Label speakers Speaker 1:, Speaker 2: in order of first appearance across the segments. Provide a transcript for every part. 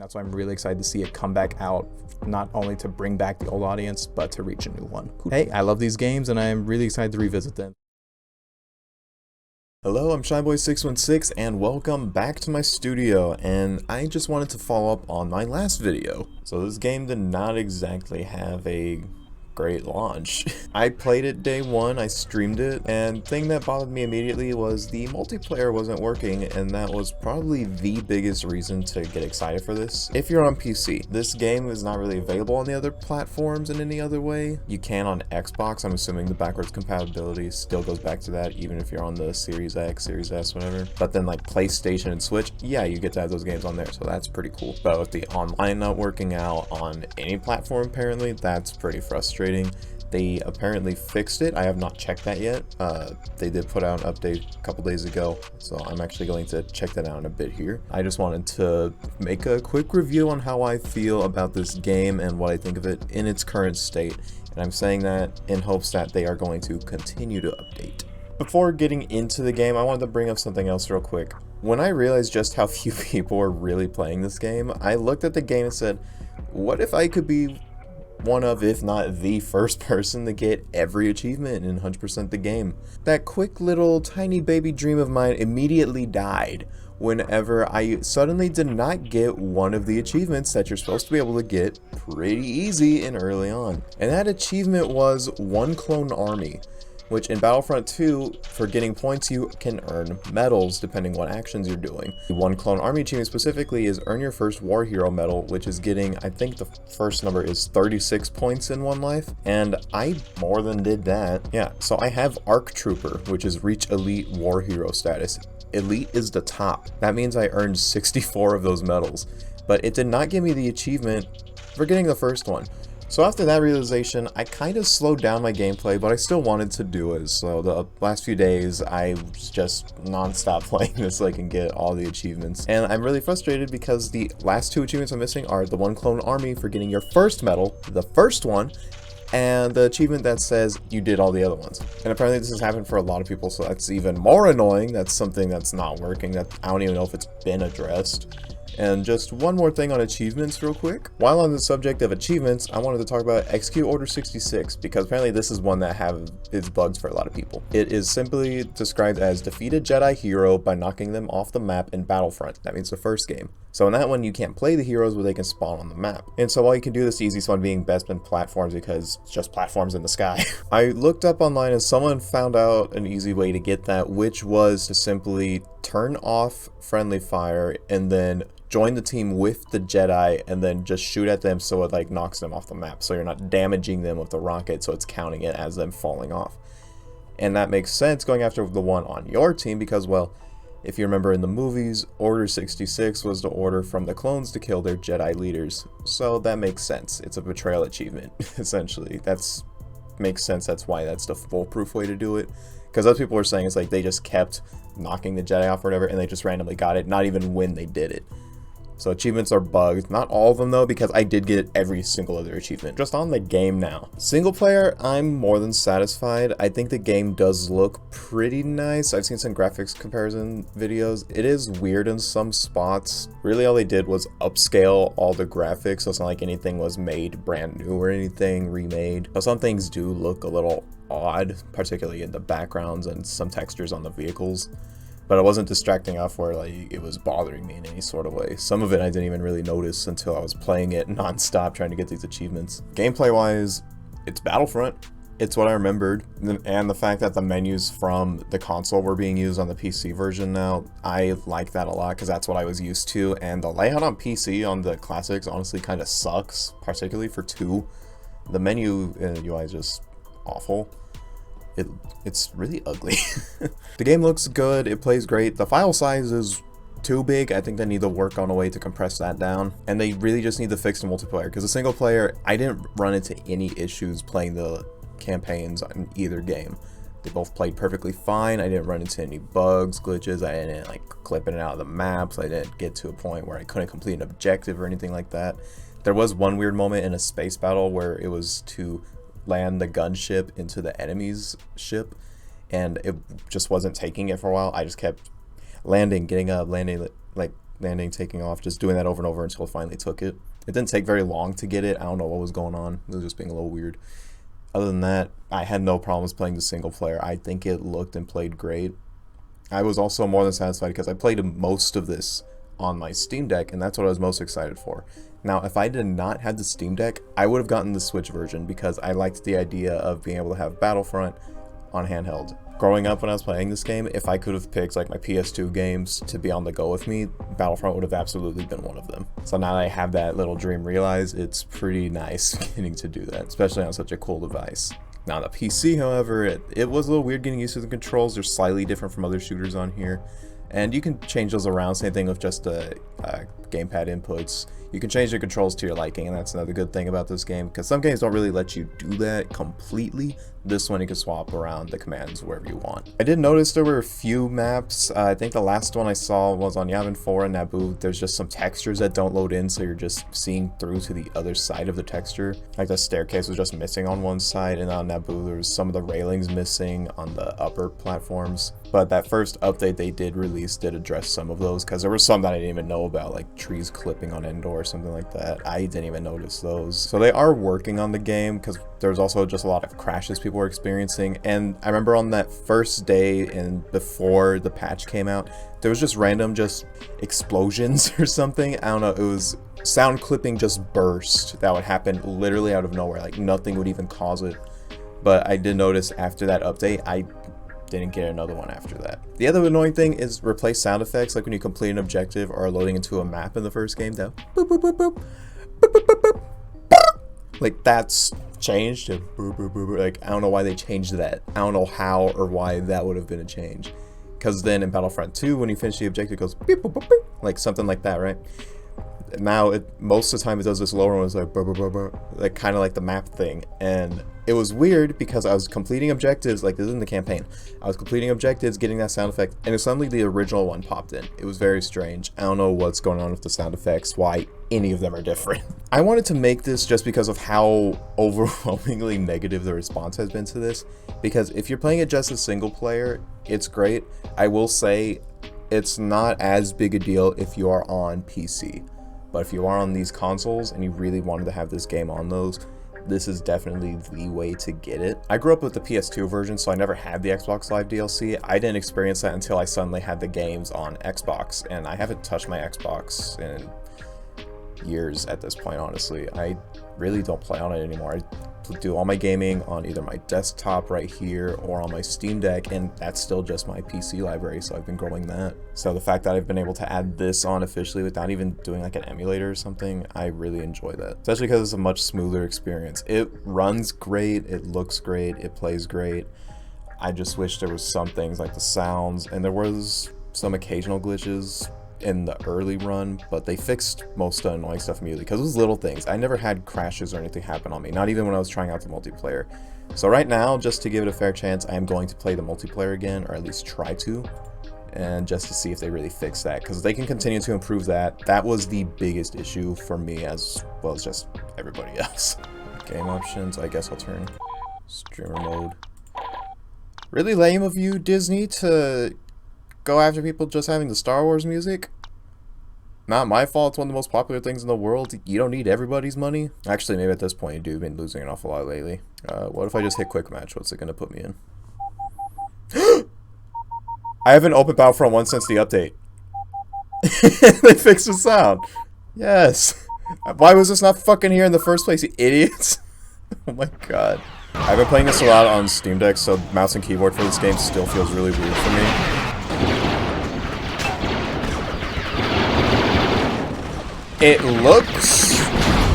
Speaker 1: that's why I'm really excited to see it come back out, not only to bring back the old audience, but to reach a new one. Hey, I love these games and I'm really excited to revisit them. Hello, I'm Shyboy616 and welcome back to my studio, and I just wanted to follow up on my last video. So this game did not exactly have a great launch. I played it day one, I streamed it, and the thing that bothered me immediately was the multiplayer wasn't working, and that was probably the biggest reason to get excited for this. If you're on PC, this game is not really available on the other platforms in any other way. You can on Xbox. I'm assuming the backwards compatibility still goes back to that, even if you're on the Series X, Series S, whatever. But then like PlayStation and Switch, yeah, you get to have those games on there, so that's pretty cool. But with the online not working out on any platform, apparently, that's pretty frustrating. They apparently fixed it. I have not checked that yet. They did put out an update a couple days ago, so I'm actually going to check that out in a bit here. I just wanted to make a quick review on how I feel about this game and what I think of it in its current state, and I'm saying that in hopes that they are going to continue to update. Before getting into the game, I wanted to bring up something else real quick. When I realized just how few people are really playing this game, I looked at the game and said, what if I could be one of, if not the first person to get every achievement and 100% the game? That quick little tiny baby dream of mine immediately died whenever I suddenly did not get one of the achievements that you're supposed to be able to get pretty easy and early on. And that achievement was One Clone Army, which in Battlefront 2, for getting points, you can earn medals depending what actions you're doing. The One Clone Army achievement specifically is earn your first War Hero medal, which is getting, I think the first number is 36 points in one life, and I more than did that. Yeah, so I have Arc Trooper, which is reach Elite War Hero status. Elite is the top. That means I earned 64 of those medals, but it did not give me the achievement for getting the first one. So after that realization, I kind of slowed down my gameplay, but I still wanted to do it. So the last few days, I was just non-stop playing this so I can get all the achievements. And I'm really frustrated because the last two achievements I'm missing are the One Clone Army for getting your first medal, the first one, and the achievement that says you did all the other ones. And apparently this has happened for a lot of people, so that's even more annoying. That's something that's not working. That I don't even know if it's been addressed. And just one more thing on achievements real quick. While on the subject of achievements, I wanted to talk about Execute Order 66, because apparently this is one that have its bugs for a lot of people. It is simply described as defeat a Jedi hero by knocking them off the map in Battlefront. That means the first game. So in that one, you can't play the heroes, but they can spawn on the map. And so while you can do this, the easiest one being best in platforms, because it's just platforms in the sky. I looked up online and someone found out an easy way to get that, which was to simply turn off friendly fire and then join the team with the Jedi and then just shoot at them so it like knocks them off the map. So you're not damaging them with the rocket, so it's counting it as them falling off. And that makes sense going after the one on your team because, well, if you remember in the movies, Order 66 was the order from the clones to kill their Jedi leaders. So that makes sense. It's a betrayal achievement, essentially. Makes sense. That's why that's the foolproof way to do it. Because other people were saying it's like they just kept knocking the Jedi off or whatever, and they just randomly got it, not even when they did it. So achievements are bugged. Not all of them though, because I did get every single other achievement. Just on the game now. Single player, I'm more than satisfied. I think the game does look pretty nice. I've seen some graphics comparison videos. It is weird in some spots. Really all they did was upscale all the graphics, so it's not like anything was made brand new or anything remade. But some things do look a little odd, particularly in the backgrounds and some textures on the vehicles. But it wasn't distracting enough where like it was bothering me in any sort of way. Some of it I didn't even really notice until I was playing it non-stop trying to get these achievements. Gameplay wise, it's Battlefront. It's what I remembered. And the fact that the menus from the console were being used on the PC version now, I like that a lot because that's what I was used to. And the layout on PC on the classics honestly kind of sucks, particularly for 2. The menu UI is just awful. It's really ugly. The game looks good, it plays great. The file size is too big. I think they need to work on a way to compress that down. And they really just need to fix the multiplayer, because the single player, I didn't run into any issues playing the campaigns in either game. They both played perfectly fine. I didn't run into any bugs, glitches. I didn't like clip in and out of the maps. I didn't get to a point where I couldn't complete an objective or anything like that. There was one weird moment in a space battle where it was to land the gunship into the enemy's ship, and it just wasn't taking it for a while. I just kept landing, getting up, landing, like landing, taking off, just doing that over and over until it finally took it. It didn't take very long to get it. I don't know what was going on. It was just being a little weird. Other than that, I had no problems playing the single player. I think it looked and played great. I was also more than satisfied because I played most of this on my Steam Deck, and that's what I was most excited for. Now, if I did not have the Steam Deck, I would have gotten the Switch version because I liked the idea of being able to have Battlefront on handheld. Growing up when I was playing this game, if I could have picked like my PS2 games to be on the go with me, Battlefront would have absolutely been one of them. So now that I have that little dream realized, it's pretty nice getting to do that, especially on such a cool device. Now on the PC, however, it was a little weird getting used to the controls. They're slightly different from other shooters on here. And you can change those around, same thing with just the gamepad inputs. You can change the controls to your liking, and that's another good thing about this game, because some games don't really let you do that completely. This one you can swap around the commands wherever you want. I did notice there were a few maps. I think the last one I saw was on Yavin 4 and Naboo. There's just some textures that don't load in, so you're just seeing through to the other side of the texture. Like the staircase was just missing on one side, and on Naboo there was some of the railings missing on the upper platforms. But that first update they did release did address some of those, because there were some that I didn't even know about, like trees clipping on Endor or something like that. I didn't even notice those. So they are working on the game, because there's also just a lot of crashes people were experiencing. And I remember on that first day and before the patch came out, there was just random explosions or something. I don't know, it was sound clipping just burst that would happen literally out of nowhere, like nothing would even cause it. But I did notice after that update, I didn't get another one after that. The other annoying thing is replace sound effects, like when you complete an objective or are loading into a map in the first game, though. Boop, boop, boop, boop, boop, boop, boop, boop, boop. Like that's changed to boop, boop, boop, boop. Like I don't know why they changed that. I don't know how or why that would have been a change. Because then in Battlefront 2, when you finish the objective, it goes beep, boop, boop, boop, like something like that, right? Now most of the time it does this lower one, it's like burr, burr, burr, burr, like kind of like the map thing. And it was weird because I was completing objectives, like this is in the campaign, I was completing objectives, getting that sound effect, and suddenly the original one popped in. It was very strange. I don't know what's going on with the sound effects, why any of them are different. I wanted to make this just because of how overwhelmingly negative the response has been to this, because if you're playing it just as single player, it's great. I will say it's not as big a deal if you are on PC. But if you are on these consoles and you really wanted to have this game on those, this is definitely the way to get it. I grew up with the PS2 version, so I never had the Xbox Live DLC. I didn't experience that until I suddenly had the games on Xbox, and I haven't touched my Xbox in years at this point, honestly. I really don't play on it anymore. I do all my gaming on either my desktop right here or on my Steam Deck, and that's still just my PC library, so I've been growing that. So the fact that I've been able to add this on officially without even doing like an emulator or something, I really enjoy that. Especially because it's a much smoother experience. It runs great, it looks great, it plays great. I just wish there was some things like the sounds, and there was some occasional glitches in the early run, but they fixed most of the annoying stuff immediately because it was little things. I never had crashes or anything happen on me, not even when I was trying out the multiplayer. So right now, just to give it a fair chance, I am going to play the multiplayer again, or at least try to, and just to see if they really fix that, because they can continue to improve that. That was the biggest issue for me as well as just everybody else. Game options, I guess I'll turn streamer mode. Really lame of you, Disney, to go after people just having the Star Wars music. Not my fault, it's one of the most popular things in the world. You don't need everybody's money. Actually, maybe at this point you do. You've been losing an awful lot lately. What if I just hit quick match? What's it gonna put me in? I haven't opened Battlefront 1 since the update. They fixed the sound. Yes. Why was this not fucking here in the first place, you idiots? Oh my god. I've been playing this a lot on Steam Deck, so mouse and keyboard for this game still feels really weird for me. It looks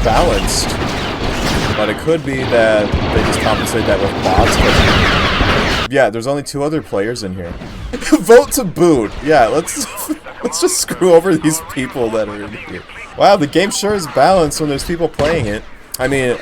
Speaker 1: balanced, but it could be that they just compensate that with bots. Yeah, there's only 2 other players in here. Vote to boot. Yeah, let's just screw over these people that are in here. Wow, the game sure is balanced when there's people playing it. I mean,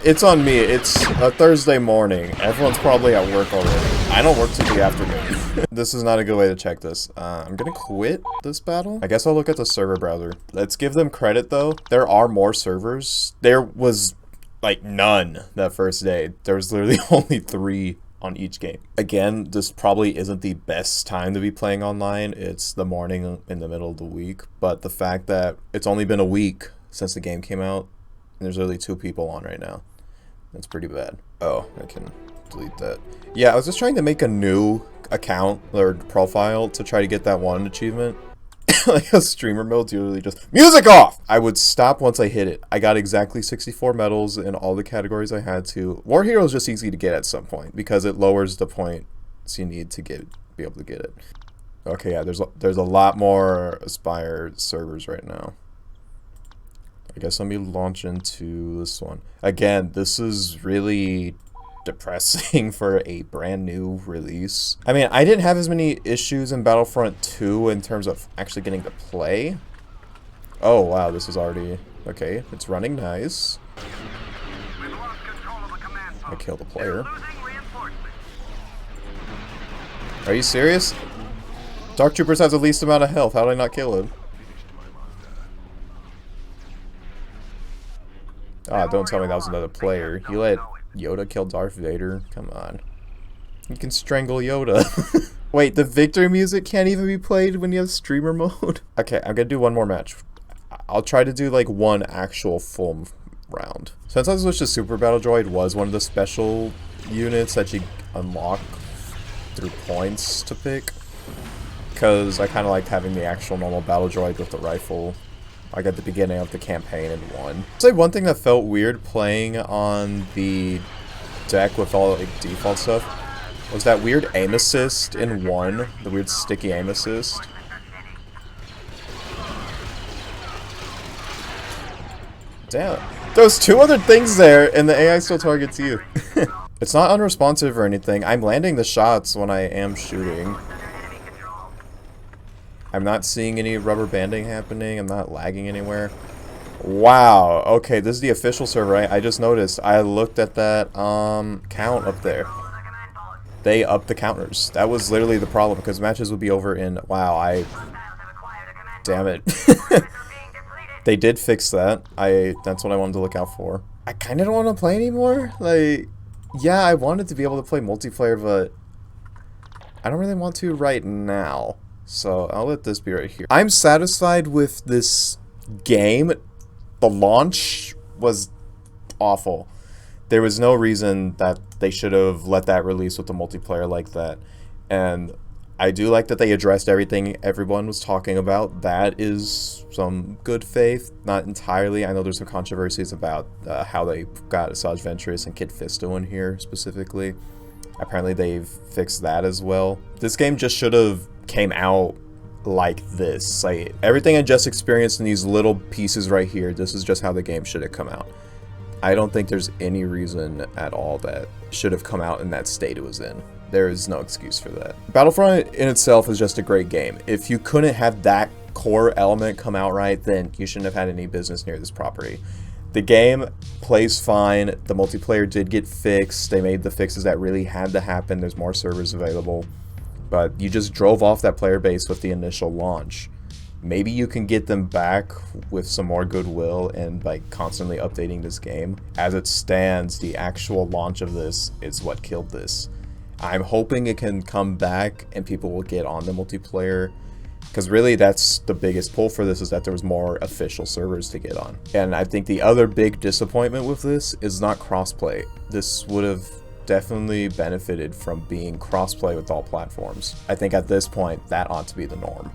Speaker 1: it's on me. It's a Thursday morning. Everyone's probably at work already. I don't work till the afternoon. This is not a good way to check this. I'm gonna quit this battle. I guess I'll look at the server browser. Let's give them credit though. There are more servers. There was like none that first day. There was literally only 3 on each game. Again, this probably isn't the best time to be playing online. It's the morning in the middle of the week, but the fact that it's only been a week since the game came out, and there's only 2 people on right now, that's pretty bad. Oh, I can delete that. Yeah, I was just trying to make a new account or profile to try to get that one achievement. Like a streamer mode, usually just music off. I would stop once I hit it. I got exactly 64 medals in all the categories I had to. War Hero is just easy to get at some point because it lowers the points you need to be able to get it. Okay, yeah, there's a lot more Aspire servers right now. I guess let me launch into this one. Again, this is really depressing for a brand new release. I mean, I didn't have as many issues in Battlefront 2 in terms of actually getting to play. Oh wow, this is already okay. It's running nice. I killed a player. Are you serious? Dark Troopers has the least amount of health. How did I not kill him? Ah, don't tell me that was another player. You let Yoda killed Darth Vader? Come on. You can strangle Yoda. Wait, the victory music can't even be played when you have streamer mode? Okay, I'm gonna do one more match. I'll try to do like one actual full round. Since I switched to Super Battle Droid was one of the special units that you unlock through points to pick. Because I kind of liked having the actual normal Battle Droid with the rifle. Like at the beginning of the campaign in 1. I'd say one thing that felt weird playing on the deck with all like default stuff was that weird aim assist in 1, the weird sticky aim assist. Damn, there's 2 other things there and the AI still targets you. It's not unresponsive or anything. I'm landing the shots when I am shooting. I'm not seeing any rubber banding happening. I'm not lagging anywhere. Wow. Okay, this is the official server, right? I just noticed. I looked at that count up there. They upped the counters. That was literally the problem because matches would be over in... Wow, damn it. They did fix that. That's what I wanted to look out for. I kind of don't want to play anymore. Like, yeah, I wanted to be able to play multiplayer, but I don't really want to right now. So I'll let this be right here. I'm satisfied with this game. The launch was awful. There was no reason that they should have let that release with the multiplayer like that. And I do like that they addressed everything everyone was talking about. That is some good faith. Not entirely. I know there's some controversies about how they got Asajj Ventress and Kit Fisto in here specifically. Apparently they've fixed that as well. This game just should have came out like this. Like everything I just experienced in these little pieces right here, this is just how the game should have come out. I don't think there's any reason at all that should have come out in that state it was in. There is no excuse for that. Battlefront in itself is just a great game. If you couldn't have that core element come out right, then you shouldn't have had any business near this property. The game plays fine. The multiplayer did get fixed. They made the fixes that really had to happen. There's more servers available. But you just drove off that player base with the initial launch. Maybe you can get them back with some more goodwill and by constantly updating this game. As it stands, the actual launch of this is what killed this. I'm hoping it can come back and people will get on the multiplayer. Because really that's the biggest pull for this, is that there was more official servers to get on. And I think the other big disappointment with this is not crossplay. This would have definitely benefited from being crossplay with all platforms. I think at this point that ought to be the norm.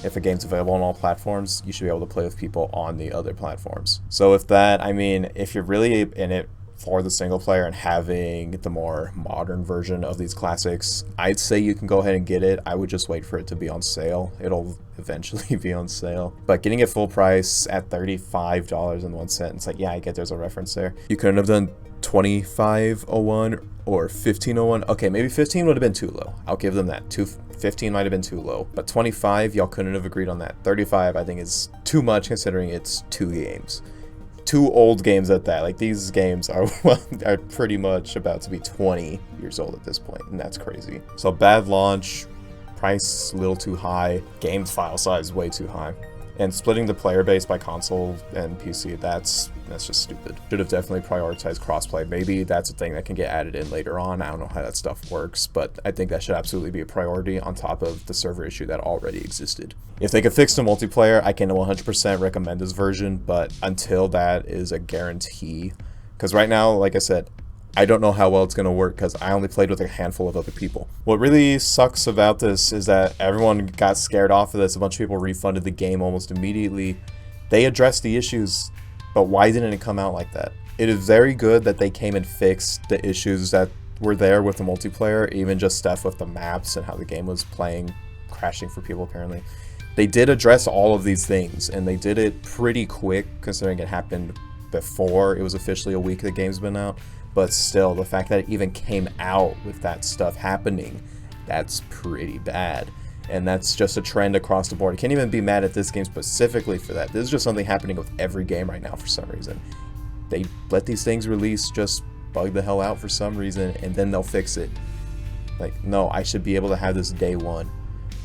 Speaker 1: If a game's available on all platforms, you should be able to play with people on the other platforms. So with that, I mean, if you're really in it for the single player and having the more modern version of these classics, I'd say you can go ahead and get it. I would just wait for it to be on sale. It'll eventually be on sale. But getting it full price at $35.01, it's like, yeah, I get there's a reference there. You couldn't have done 2501 or 1501. Okay, maybe 15 would have been too low. I'll give them that. 15 might have been too low. But 25, y'all couldn't have agreed on that. 35, I think, is too much considering it's 2 games. 2 old games at that. Like, these games are, well, are pretty much about to be 20 years old at this point, and that's crazy. So bad launch, price a little too high, game file size way too high. And splitting the player base by console and PC, that's just stupid. Should have definitely prioritized crossplay. Maybe that's a thing that can get added in later on. I don't know how that stuff works, but I think that should absolutely be a priority on top of the server issue that already existed. If they could fix the multiplayer, I can 100% recommend this version, but until that is a guarantee, because right now, like I said, I don't know how well it's going to work because I only played with a handful of other people. What really sucks about this is that everyone got scared off of this. A bunch of people refunded the game almost immediately. They addressed the issues, but why didn't it come out like that? It is very good that they came and fixed the issues that were there with the multiplayer, even just stuff with the maps and how the game was playing, crashing for people apparently. They did address all of these things, and they did it pretty quick considering it happened before it was officially a week the game's been out. But still, the fact that it even came out with that stuff happening, that's pretty bad. And that's just a trend across the board. You can't even be mad at this game specifically for that. This is just something happening with every game right now for some reason. They let these things release, just bug the hell out for some reason, and then they'll fix it. Like, no, I should be able to have this day one.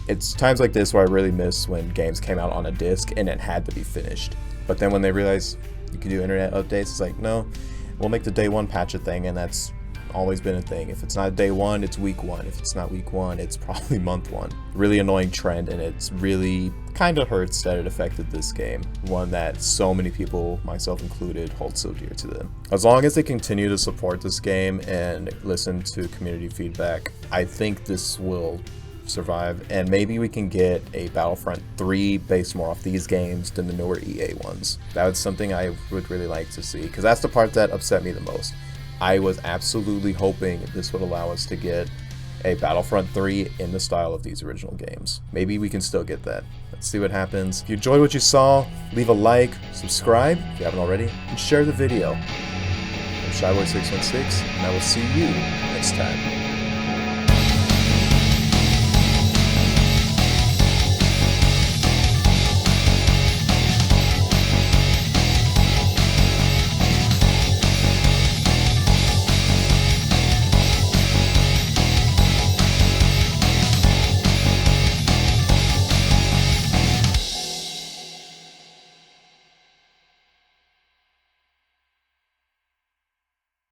Speaker 1: It's times like this where I really miss when games came out on a disc and it had to be finished. But then when they realize you can do internet updates, it's like, no. We'll make the day one patch a thing, and that's always been a thing. If it's not day one, it's week one. If it's not week one, it's probably month one. Really annoying trend, and it's really kind of hurts that it affected this game. One that so many people, myself included, hold so dear to them. As long as they continue to support this game and listen to community feedback, I think this will survive, and maybe we can get a Battlefront 3 based more off these games than the newer EA ones. That was something I would really like to see, because that's the part that upset me the most. I was absolutely hoping this would allow us to get a Battlefront 3 in the style of these original games. Maybe we can still get that. Let's see what happens. If you enjoyed what you saw, leave a like, subscribe if you haven't already, and share the video. I'm Shyboy616, and I will see you next time.